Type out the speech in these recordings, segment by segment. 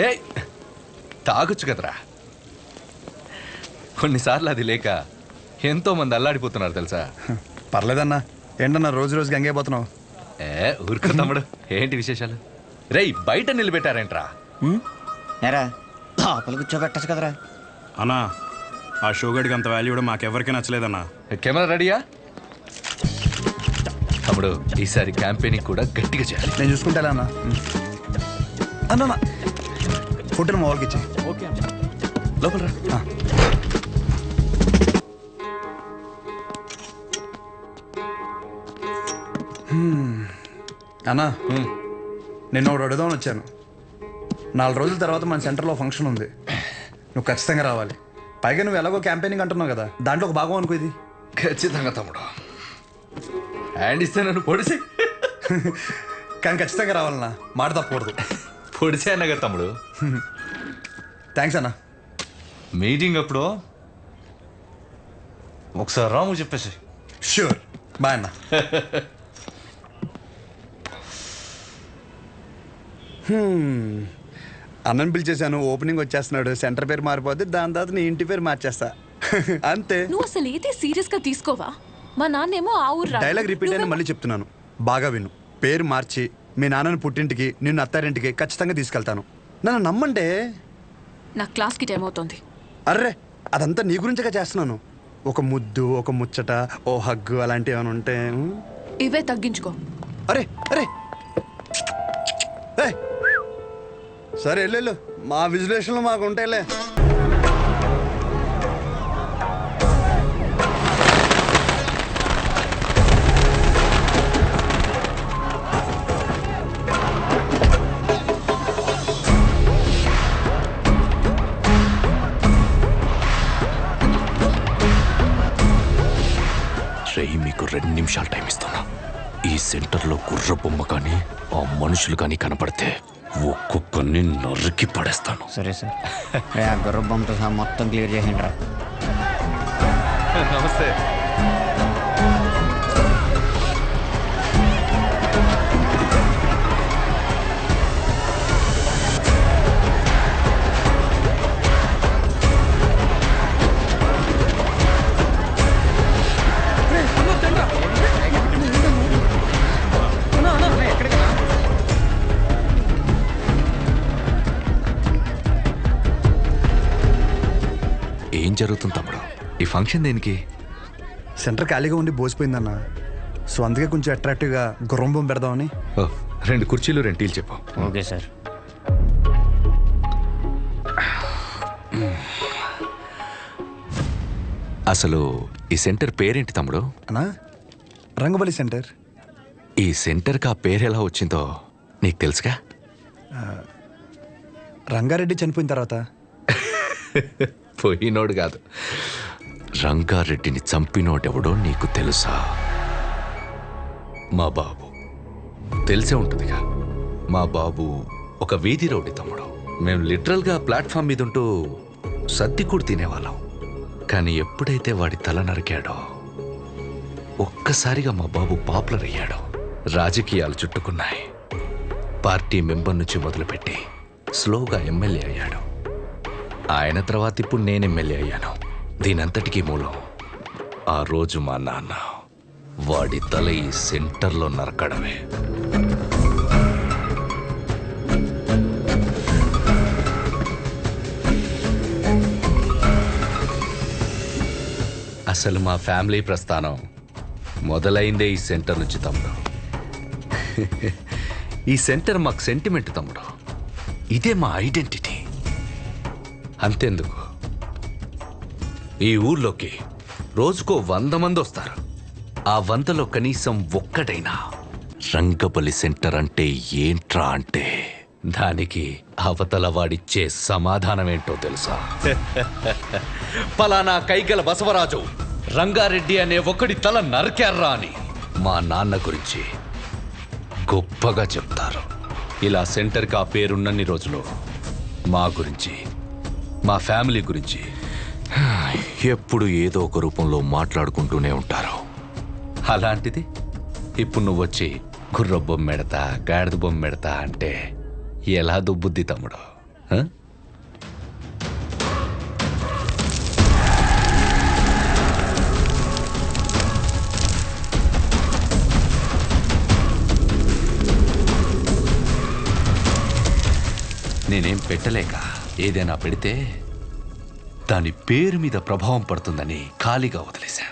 ఏ తాగొచ్చు కదరా. కొన్నిసార్లు అది లేక ఎంతో మంది అల్లాడిపోతున్నారు తెలుసా. పర్లేదన్నా. ఏంటన్నా రోజు రోజు గంగైపోతున్నావు? ఊరుకో తమ్ముడు. ఏంటి విశేషాలు? రేయ్ బయట నిలబెట్టారేంట్రా? ఎరా లోపల కూర్చోబెట్టచ్చు కదరా. అన్నా ఆ షోగడికి అంత వాల్యూ కూడా మాకెవరికి నచ్చలేదన్నా. కెమెరా రెడీయా? తమ్ముడు ఈసారి క్యాంపెయినింగ్ కూడా గట్టిగా చేయాలి. నేను చూసుకుంటా అన్నా. అన్నా ఫోటోలు మా వాళ్ళకి ఇచ్చి. ఓకే లోపల రా. అన్నా నిన్న ఒకటి అడుగుదామని వచ్చాను. 4 రోజుల తర్వాత మన సెంటర్లో ఫంక్షన్ ఉంది. నువ్వు ఖచ్చితంగా రావాలి. పైగా నువ్వు ఎలాగో క్యాంపెయినింగ్ అంటున్నావు కదా, దాంట్లో ఒక భాగం అనుకో ఇది. ఖచ్చితంగా తమ్ముడు. హ్యాండ్ ఇస్తే నన్ను పొడిసే. కానీ ఖచ్చితంగా రావాలన్నా, మాట తప్పకూడదు. పొడిసే అన్న కదా తమ్ముడు. థ్యాంక్స్ అన్నా. మీటింగ్ అప్పుడు ఒకసారి రాము చెప్పేసి. ష్యూర్. బాయ్ అన్నా. అన్నని పిలిచేశాను, ఓపెనింగ్ వచ్చేస్తున్నాడు. సెంటర్ పేరు మారిపోద్ది, దాని తర్వాత నీ ఇంటి పేరు మార్చేస్తా. అంతే. నువ్వు అసలు ఏది సీరియస్ గా తీసుకోవా? మా నాన్నేమో ఆ ఊరు డైలాగ్ రిపీట్ అయినా మళ్ళీ చెప్తున్నాను, బాగా విను. పేరు మార్చి మీ నాన్నని పుట్టింటికి, నిన్ను అత్తారింటికి ఖచ్చితంగా తీసుకెళ్తాను. నన్ను నమ్మంటే. నా క్లాస్ కి టైం అవుతుంది. అర్రే అదంతా నీ గురించగా చేస్తున్నాను. ఒక ముద్దు, ఒక ముచ్చట, ఓ హగ్గు అలాంటివి ఏమైనా ఉంటే. ఇవే తగ్గించుకో. అరే అరే సరే వెళ్ళు, మా విజులేషన్లో మాకు ఉంటాయిలే. మీకు 2 నిమిషాలు టైం ఇస్తున్నా. ఈ సెంటర్లో గుర్ర బొమ్మ కానీ ఆ మనుషులు కానీ కనపడితే ఒక్కొక్కరిని నరికి పడేస్తాను. సరే సార్. ఆ గుర్ర బొమ్మతో సహా మొత్తం క్లియర్ చేయండి రా. నమస్తే. ఏం జరుగుతుంది తమ్ముడు? ఈ ఫంక్షన్ దేనికి? సెంటర్ ఖాళీగా ఉండి బోసిపోయిందన్న, సో అందుకే కొంచెం అట్రాక్టివ్గా గుర్రం బొమ్మ పెడదామని. 2 కుర్చీలు 2 టీలు చెప్పు. Okay sir. అసలు ఈ సెంటర్ పేరేంటి తమ్ముడు? అన్నా రంగబలి సెంటర్. ఈ సెంటర్కి ఆ పేరు ఎలా వచ్చిందో నీకు తెలుసుగా? రంగారెడ్డి చనిపోయిన తర్వాత. పోయినోడు కాదు, రంగారెడ్డిని చంపినోడెవడో నీకు తెలుసా? మా బాబు. తెలిసే ఉంటుందిగా. మా బాబు ఒక వీధి రౌడీ తమ్ముడు. మేము లిటరల్గా ప్లాట్ఫామ్ మీద ఉంటూ సద్ది కూడా తినేవాళ్ళం. కానీ ఎప్పుడైతే వాడి తల నరికాడో ఒక్కసారిగా మా బాబు పాపులర్ అయ్యాడు. రాజకీయాలు చుట్టుకున్నాయి. పార్టీ మెంబర్ నుంచి మొదలుపెట్టి స్లోగా ఎమ్మెల్యే అయ్యాడు. ఆయన తర్వాత ఇప్పుడు నేను ఎమ్మెల్యే అయ్యాను. దీనంతటికీ మూలం ఆ రోజు మా నాన్న వాడి తల ఈ సెంటర్లో నరకడమే. అసలు మా ఫ్యామిలీ ప్రస్థానం మొదలైందే ఈ సెంటర్ నుంచి తమ్ముడు. ఈ సెంటర్ మాకు సెంటిమెంట్ తమ్ముడు. ఇదే మా ఐడెంటిటీ. అంతెందుకు, ఈ ఊర్లోకి రోజుకో 100 మంది వస్తారు. ఆ 100లో కనీసం ఒక్కటైనా రంగబలి సెంటర్ అంటే ఏంట్రా అంటే దానికి అవతల వాడిచ్చే సమాధానం ఏంటో తెలుసా? పలానా కైగల బసవరాజు రంగారెడ్డి అనే ఒకడి తల నరికారా అని మా నాన్న గురించి గొప్పగా చెప్తారు. ఇలా సెంటర్కి ఆ పేరున్నన్ని రోజులు మా గురించి, మా ఫ్యామిలీ గురించి ఎప్పుడు ఏదో ఒక రూపంలో మాట్లాడుకుంటూనే ఉంటారు. అలాంటిది ఇప్పుడు నువ్వు వచ్చి గుర్ర బొమ్మెడతా, గాడిద బొమ్మెడతా అంటే ఎలా దుబ్బుద్ది తమ్ముడు? ఆ? నేనేం పెట్టలేక ఏదైనా పెడితే దాని పేరు మీద ప్రభావం పడుతుందని ఖాళీగా వదిలేశా.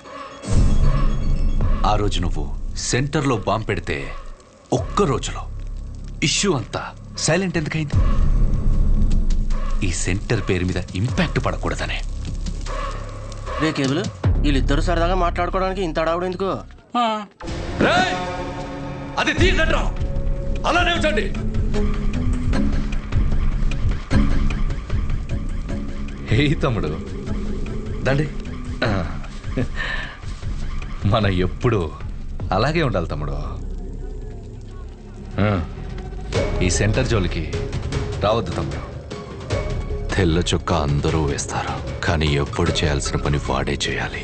ఆ రోజు నువ్వు సెంటర్లో బాంబు పెడితే ఒక్క రోజులో ఇష్యూ అంతా సైలెంట్ ఎందుకైంది? ఈ సెంటర్ పేరు మీద ఇంపాక్ట్ పడకూడదనే. రే కేబుల్, వీళ్ళిద్దరు సరదాగా మాట్లాడుకోవడానికి ఇంత అడావుడు ఎందుకు? అది తీయండి, అలానే ఉంచండి. హే తమ్ముడు, దండి. మన ఎప్పుడు అలాగే ఉండాలి తమ్ముడు. ఈ సెంటర్ జోలికి రావద్దు తమ్ముడు. తెల్ల చొక్క అందరూ వేస్తారు, కానీ ఎప్పుడు చేయాల్సిన పని వాడే చేయాలి.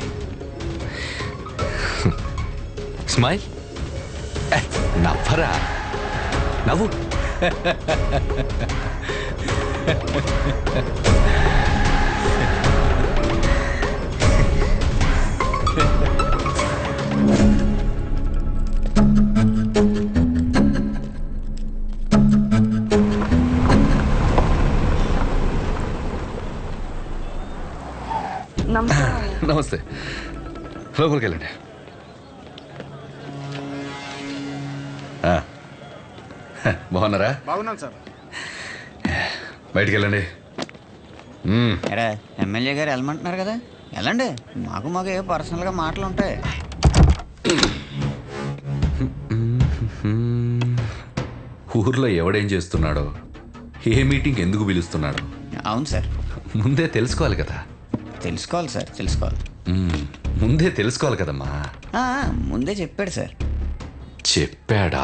స్మైల్, నవ్వరా, నవ్వు. నమస్తే, లోపలికి వెళ్ళండి. బాగున్నారా? బాగున్నాను సార్. బయటికి వెళ్ళండి. ఎరా ఎమ్మెల్యే గారు వెళ్ళమంటున్నారు కదా, వెళ్ళండి. మాకు ఏ పర్సనల్గా మాటలు ఉంటాయి. ఊర్లో ఎవడేం చేస్తున్నాడో, ఏ మీటింగ్ ఎందుకు పిలుస్తున్నాడో అవును సార్, ముందే తెలుసుకోవాలి కదా. తెలుసుకోవాలి సార్, తెలుసుకోవాలి. ముందే తెలుసుకోవాలి కదమ్మా. ముందే చెప్పాడు సార్. చెప్పాడా?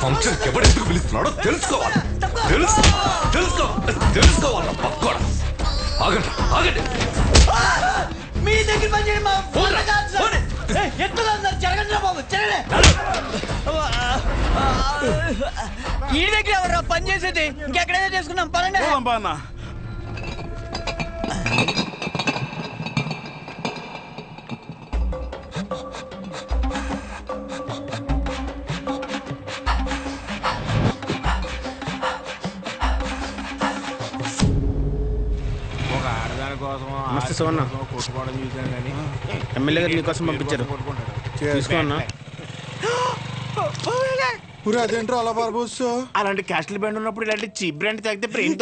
ఫంక్షన్ ఎవడెందుకు పిలుస్తున్నాడో తెలుసుకోవాలి. తెలుసుకోవాలి పక్కోడా. ఆగండి, ఆగండి. మీ దగ్గర పని చేయండి, జరగండి బాబు, ఈ దగ్గర ఎవరు పని చేసేది? ఇంకెక్కడైనా చేసుకున్నాం పనండి. నమస్తే సోన్న, ఎమ్మెల్యే గారు నీకోసం పంపించారు, తీసుకోన్నా. అదేంట్రా అలా పారబోసు? అలాంటి క్యాస్టల్ బ్రాండ్ ఉన్నప్పుడు ఇలాంటి చీప్ బ్రాండ్ తాగితే బ్రెయిన్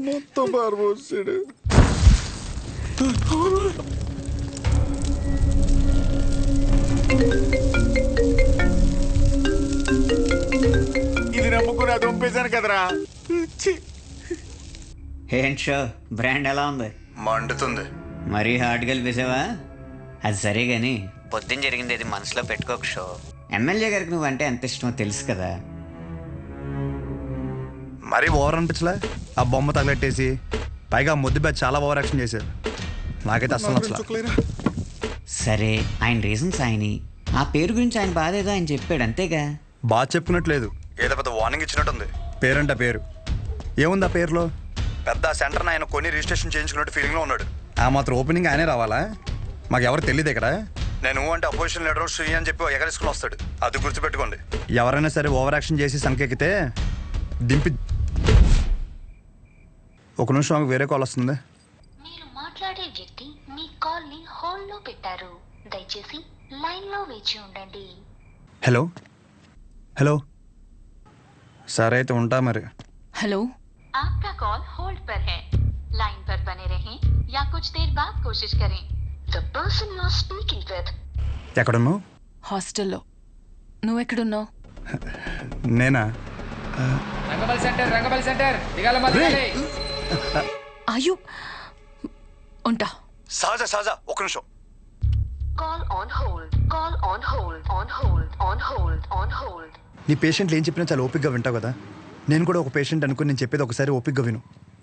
మొత్తం పారబోసాడు. ఇది నమ్ముకుని అది పంపేశాను కదరా. ఏంటి షో బ్రాండ్ ఎలా ఉంది? మండుతుంది. మరీ హార్డ్ కలిపేసావా? అది సరే గాని పొద్దున్న జరిగింది అది మనసులో పెట్టుకోక షో. ఎమ్మెల్యే గారికి నువ్వంటే ఎంత ఇష్టమో తెలుసు కదా. మరీ ఓవర్ అనిపించలే? ఆ బొమ్మ తగలెట్టేసి పైగా ముద్దు బ్యాచ్ చాలా ఓవర్ యాక్షన్ చేశారు. నాకైతే అసలు నచ్చలేదు. సరే, ఆయన రీజన్స్ ఆయని, ఆ పేరు గురించి ఆయన బాధ ఏదో ఆయన చెప్పాడు అంతేగా. బాగా చెప్పుకున్నట్లేదు, ఏదో పెద్ద వార్నింగ్ ఇచ్చినట్టుంది. పేరంట పేరు ఏముంది ఆ పేరులో? పెద్ద సెంటర్ని ఆయన కొని రిజిస్ట్రేషన్ చేయించుకున్నట్టు ఫీలింగ్లో ఉన్నాడు. ఆ మాత్రం ఓపెనింగ్ ఆయనే రావాలా? మాకు ఎవరు తెలియదు ఇక్కడ. నేను అంటే అపోజిషన్ లీడర్ శ్రీ అని చెప్పి ఎగరేసుకుని వస్తాడు. అది గుర్తుపెట్టుకోండి. ఎవరైనా సరే ఓవర్ యాక్షన్ చేసి సంకెక్కితే దింపి. ఒక నిమిషం మాకు వేరే కాల్ వస్తుంది. మీరు మాట్లాడే వ్యక్తి మీ కాల్ ని హోల్డ్ లో పెట్టారు, దయచేసి లైన్ లో వేచి ఉండండి. హలో హలో, సరే అయితే ఉంటా మరి. హలో, आपका कॉल होल्ड पर है, लाइन पर बने रहें या कुछ देर बाद कोशिश करें. The person you are speaking with. ఎక్కడున్నావు? హాస్టల్లో. నువ్వెక్కడున్నావు? నేనా? అయ్యో, ఉంటా. సహజ సహజ, ఒక్క నిమిషం. Call on hold, call on hold, on hold, on hold, on hold. నీ పేషెంట్లు ఏం చెప్పినా చాలా ఓపిక్గా వింటావు కదా. నేను కూడా ఒక పేషెంట్ అనుకుని నేను చెప్పేది ఒకసారి ఓపిక్గా విను.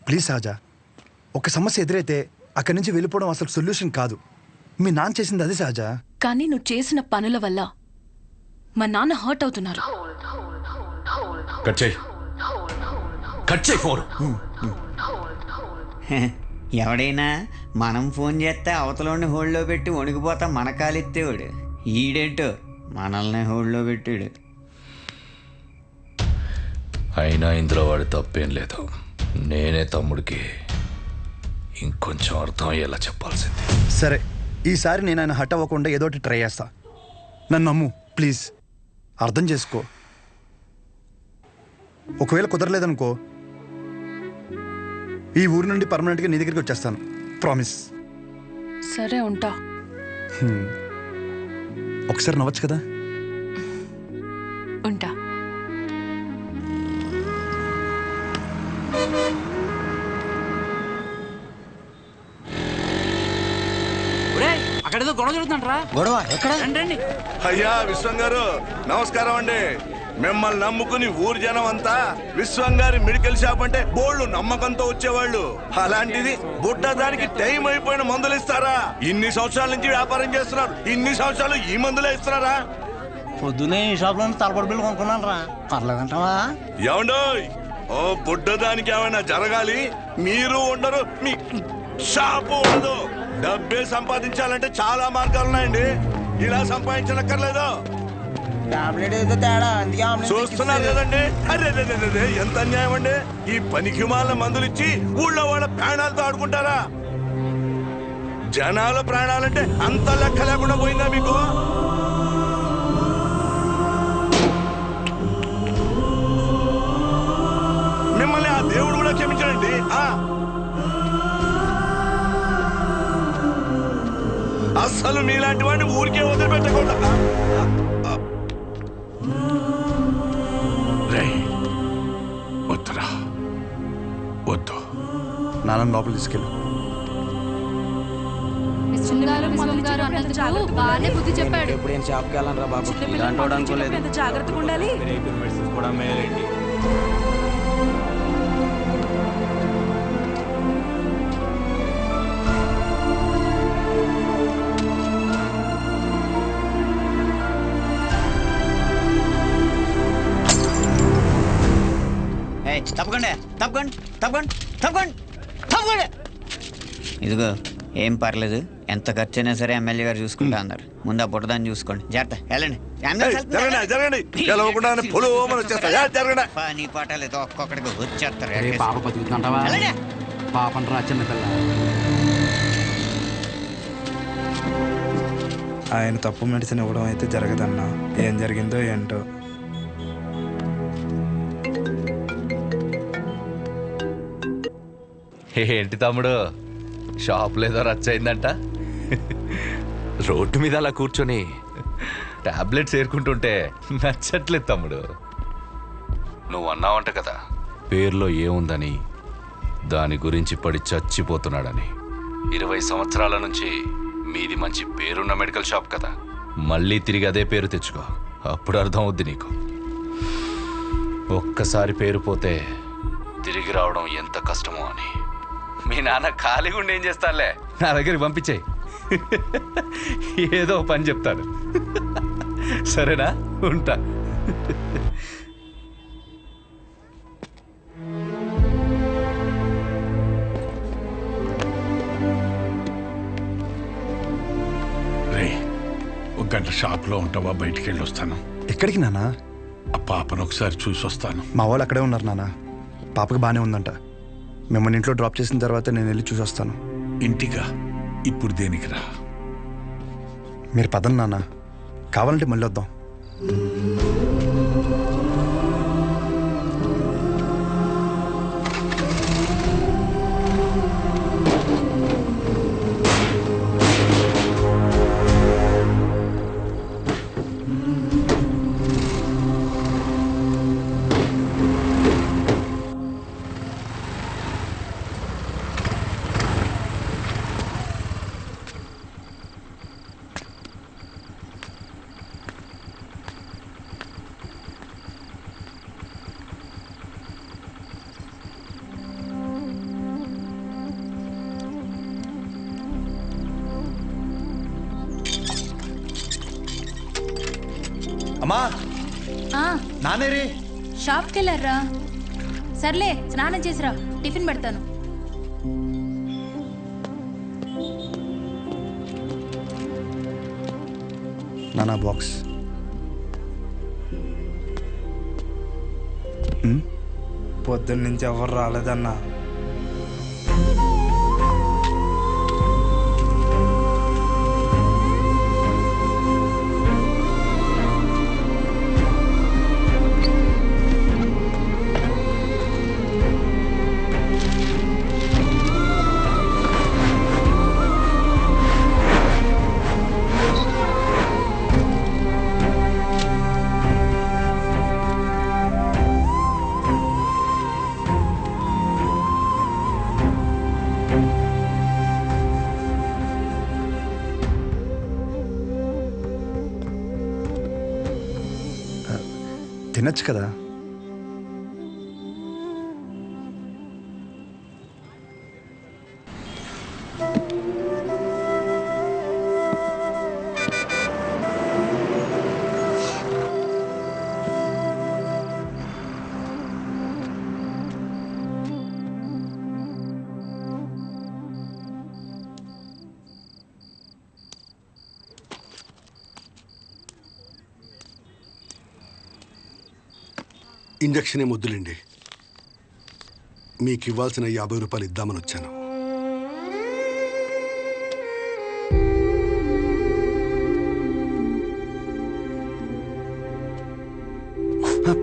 ప్లీజ్ సహజా, ఒక సమస్య ఎదురైతే అక్కడి నుంచి వెళ్ళిపోవడం అసలు సొల్యూషన్ కాదు. మీ నాన్న చేసింది అదే సహజా. కానీ నువ్వు చేసిన పనుల వల్ల మా నాన్న హర్ట్ అవుతున్నారు. కట్ చేయి, కట్ చేయి ఫోన్. ఎవడైనా మనం ఫోన్ చేస్తే అవతలని హోల్డ్లో పెట్టి వణికిపోతా మన కాలెత్తేవాడు. ఈడేంటో మనల్ని హోల్డ్లో పెట్టాడు. అయినా ఇందులో వాడి తప్పేం లేదు. నేనే తమ్ముడికి ఇంకొంచెం అర్థం అయ్యేలా చెప్పాల్సింది. సరే, ఈసారి నేను ఆయన హట్ అవ్వకుండా ఏదో ఒకటి ట్రై చేస్తా. నన్ను నమ్ము ప్లీజ్, అర్థం చేసుకో. ఒకవేళ కుదరలేదనుకో, ఈ ఊరి నుండి పర్మనెంట్గా నీ దగ్గరికి వచ్చేస్తాను. ప్రామిస్. సరే ఉంటా. ఒకసారి నవ్వచ్చు కదా. ఉంటా. అక్కడేదో గొడవ జరుగుతుంటారా? గొడవ ఎక్కడ? రండి. అయ్యా విశ్వం గారు నమస్కారం అండి. మిమ్మల్ని నమ్ముకుని ఊరు జనం అంతా విశ్వం గారి మెడికల్ షాప్ అంటే బోళ్ళు నమ్మకంతో వచ్చేవాళ్ళు. అలాంటిది బుడ్డ దానికి టైం అయిపోయిన మందులు ఇస్తారా? ఇన్ని సంవత్సరాల నుంచి వ్యాపారం చేస్తున్నారు, ఇన్ని సంవత్సరాలు ఈ మందులే ఇస్తున్నారా? పొద్దునే ఈ షాప్ లో తలపడి బిల్లు కొనుక్కున్నాను రా. పర్లేదంటావా? ఏమండోయ్, ఓ బుడ్డ దానికి ఏమైనా జరగాలి, మీరు ఉండరు, మీ షాపు ఉండదు. డబ్బే సంపాదించాలంటే చాలా మార్గాలు ఉన్నాయండి. ఇలా సంపాదించనక్కర్లేదు. చూస్తున్నారు కదండి. అరే ఎంత అన్యాయం అండి. ఈ పనికి మాల మందులు ఇచ్చి ఊళ్ళో వాళ్ళ ప్రాణాలతో ఆడుకుంటారా? జనాల ప్రాణాలంటే అంత లెక్క లేకుండా పోయిందా మీకు? మిమ్మల్ని ఆ దేవుడు కూడా క్షమించడండి. అస్సలు మీలాంటి వాడిని ఊరికే వదిలిపెట్టకుండా. వద్దురా, వద్దు. నాన్న లోపల తీసుకెళ్ళు. బుద్ధి చెప్పాడు. ఇప్పుడు ఏం షాప్కి వెళ్ళాలరా బాబు? ఇలాంటి అనుకోలేదు. జాగ్రత్తగా ఉండాలి. కూడా మేలేండి. తప్పకుండా తప్పకుండా తప్పకుండా తప్పకుండా తప్పకుండా. ఇదిగో ఏం పర్లేదు, ఎంత ఖర్చు అయినా సరే ఎమ్మెల్యే గారు చూసుకుంటా అన్నారు. ముందు ఆ పుట్టదాన్ని చూసుకోండి. జాగ్రత్త, వెళ్ళండి. పని పాట లేదు, ఒక్కొక్కడికి వచ్చేస్తారు. పాప బతుకుతుంటావా? పాపం రా చిన్న పిల్ల. ఆయన తప్పు మెడిసిన్ ఇవ్వడం అయితే జరగదన్నా. ఏం జరిగిందో ఏంటో. ఏంటి తమ్ముడు, షాప్లో ఏదో రచ్చయిందంట? రోడ్డు మీద అలా కూర్చొని టాబ్లెట్స్ ఏరుకుంటుంటే నచ్చట్లేదు తమ్ముడు. నువ్వు అన్నావంట కదా, పేర్లో ఏముందని, దాని గురించి పడి చచ్చిపోతున్నాడని. 20 సంవత్సరాల నుంచి మీది మంచి పేరున్న మెడికల్ షాప్ కదా, మళ్ళీ తిరిగి అదే పేరు తెచ్చుకో, అప్పుడు అర్థం అవుద్ది నీకు. ఒక్కసారి పేరు పోతే తిరిగి రావడం ఎంత కష్టమో అని. మీ నాన్న ఖాళీగా ఉండి ఏం చేస్తానులే, నా దగ్గరికి పంపించేయి, ఏదో పని చెప్తాను. సరేనా, ఉంటా. ఒక గంట షాప్లో ఉంటావా? బయటికి వెళ్ళి వస్తాను. ఎక్కడికి నాన్న? ఆ పాపను ఒకసారి చూసి వస్తాను. మా వాళ్ళు అక్కడే ఉన్నారు నాన్న. పాపకి బాగానే ఉందంట. మిమ్మల్ని ఇంట్లో డ్రాప్ చేసిన తర్వాత నేను వెళ్ళి చూసి వస్తాను. ఇంటిగా? ఇప్పుడు దేనికి రా? మీరు పదండి నాన్న, కావాలంటే మళ్ళీ వద్దాం. అమ్మా నానేరి షాప్కి వెళ్ళారా? సర్లే స్నానం చేసిరా, టిఫిన్ పెడతాను. నానా బాక్స్. పొద్దున్న నుంచి ఎవరు రాలేదన్నా. తినచ్చు కదా. ఇంజక్షనే ముద్దులండి. మీకు ఇవ్వాల్సిన 50 రూపాయలు ఇద్దామని వచ్చాను.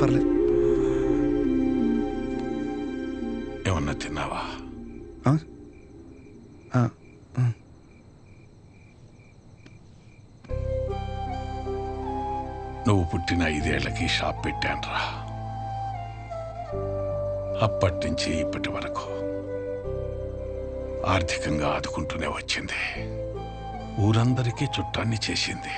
పర్లేదు. ఏమన్నా తిన్నావా? నువ్వు పుట్టిన 5 ఏళ్లకి షాప్ పెట్టానురా. అప్పటి నుంచి ఇప్పటి వరకు ఆర్థికంగా ఆదుకుంటూనే వచ్చింది. ఊరందరికీ చుట్టాన్ని చేసింది.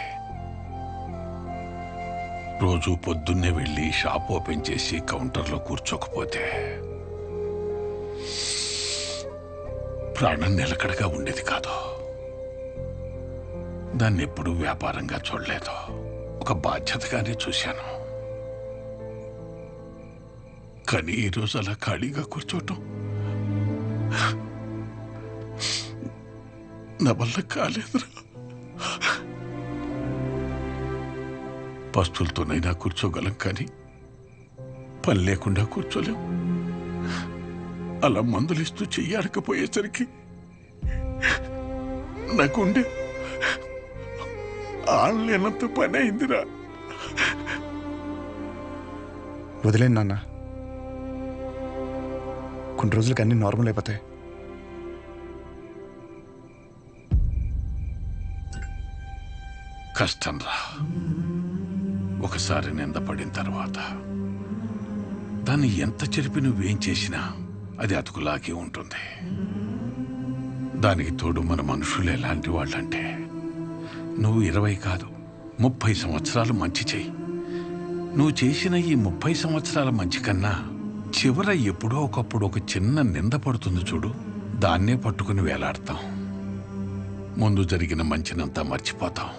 రోజు పొద్దున్నే వెళ్ళి షాప్ ఓపెన్ చేసి కౌంటర్లో కూర్చోకపోతే ప్రాణం నిలకడగా ఉండేది కాదు. దాన్ని ఎప్పుడూ వ్యాపారంగా చూడలేదు, ఒక బాధ్యతగానే చూశాను. కానీ ఈరోజు అలా ఖాళీగా కూర్చోటం నా వల్ల కాలేదురా. పస్తులతోనైనా కూర్చోగలం, కానీ పని లేకుండా కూర్చోలేం. అలా మందులిస్తూ చెయ్యాడకపోయేసరికి నాకుండే ఆడలేనంత పని అయిందిరా. వదిలేండి నాన్న, కొన్ని రోజులకి అన్నీ నార్మల్ అయిపోతాయి. కష్టం రా. ఒకసారి నిందపడిన తర్వాత దాన్ని ఎంత చెరిపి నువ్వేం చేసినా అది అతుకులాగే ఉంటుంది. దానికి తోడు మన మనుషులు ఎలాంటి వాళ్ళంటే, నువ్వు 20 కాదు 30 సంవత్సరాలు మంచి చెయ్యి. నువ్వు చేసిన ఈ 30 సంవత్సరాల మంచి కన్నా చివర ఎప్పుడో ఒకప్పుడు ఒక చిన్న నింద పడుతుంది చూడు, దాన్నే పట్టుకుని వేలాడతాం. ముందు జరిగిన మంచినంతా మర్చిపోతాం.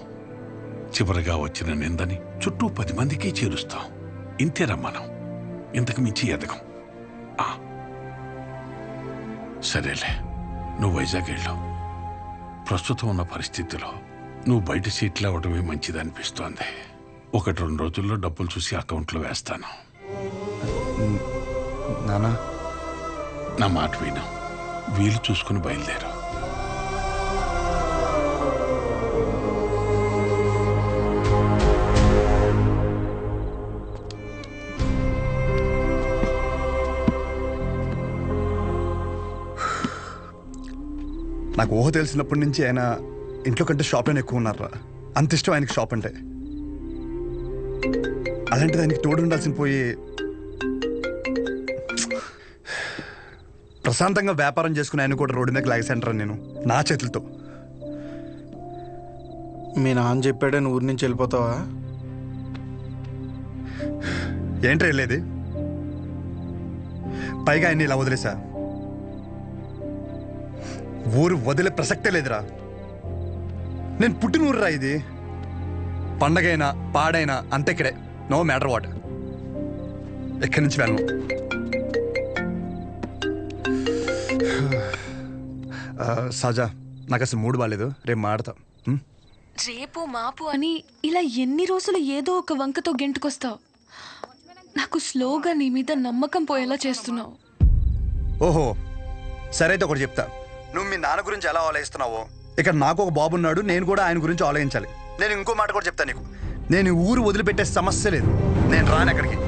చివరగా వచ్చిన నిందని చుట్టూ 10 మందికి చేరుస్తాం. ఇంతేరా మనం, ఇంతకు మించి ఎదగం. సరేలే, నువ్వు వైజాగ్ వెళ్ళావు. ప్రస్తుతం ఉన్న పరిస్థితిలో నువ్వు బయట సీట్లు అవ్వడమే మంచిది అనిపిస్తోంది. 1-2 రోజుల్లో డబ్బులు చూసి అకౌంట్లో వేస్తాను. నానా, నా మాట విను, వీలు చూసుకుని బయలుదేరు. నాకు ఊహ తెలిసినప్పటి నుంచి ఆయన ఇంట్లో కంటే షాప్లోనే ఎక్కువ ఉన్నారా. అంత ఇష్టం ఆయనకి షాప్ అంటే. అలాంటిది ఆయనకి తోడు ఉండాల్సిన పోయి ప్రశాంతంగా వ్యాపారం చేసుకుని ఆయన కూడా రోడ్డు మీద లాగేసంటారా నేను నా చేతులతో. మీ నాన్న చెప్పాడని ఊరి నుంచి వెళ్ళిపోతావా? ఏంట్రా వెళ్ళేది? పైగా ఆయన్ని ఇలా వదిలేసా. ఊరు వదిలే ప్రసక్తే లేదురా. నేను పుట్టిన ఊరురా ఇది. పండగైనా పాడైనా అంతే ఇక్కడే. No matter what. ఎక్కడి నుంచి వెళ్ళను. సజా, నాకు అసలు మూడు బాగాలేదు, రేపు మాడతాం. రేపు మాపు అని ఇలా ఎన్ని రోజులు ఏదో ఒక వంకతో గెంటుకొస్తావు. నాకు స్లోగా నీ మీద నమ్మకం పోయేలా చేస్తున్నావు. ఓహో, సరే అయితే ఒకటి చెప్తా. నువ్వు మీ నాన్న గురించి ఎలా ఆలోచిస్తున్నావో ఇక్కడ నాకు ఒక బాబు ఉన్నాడు, నేను కూడా ఆయన గురించి ఆలోచించాలి. నేను ఇంకో మాట కూడా చెప్తాను నీకు. నేను ఈ ఊరు వదిలిపెట్టే సమస్య లేదు. నేను రాను ఎక్కడికి.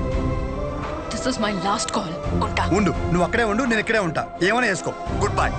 This is my last call. ఉంటా. ఉండు, నువ్వు అక్కడే ఉండు, నేను ఇక్కడే ఉంటా. ఏమైనా చేసుకో. Good bye.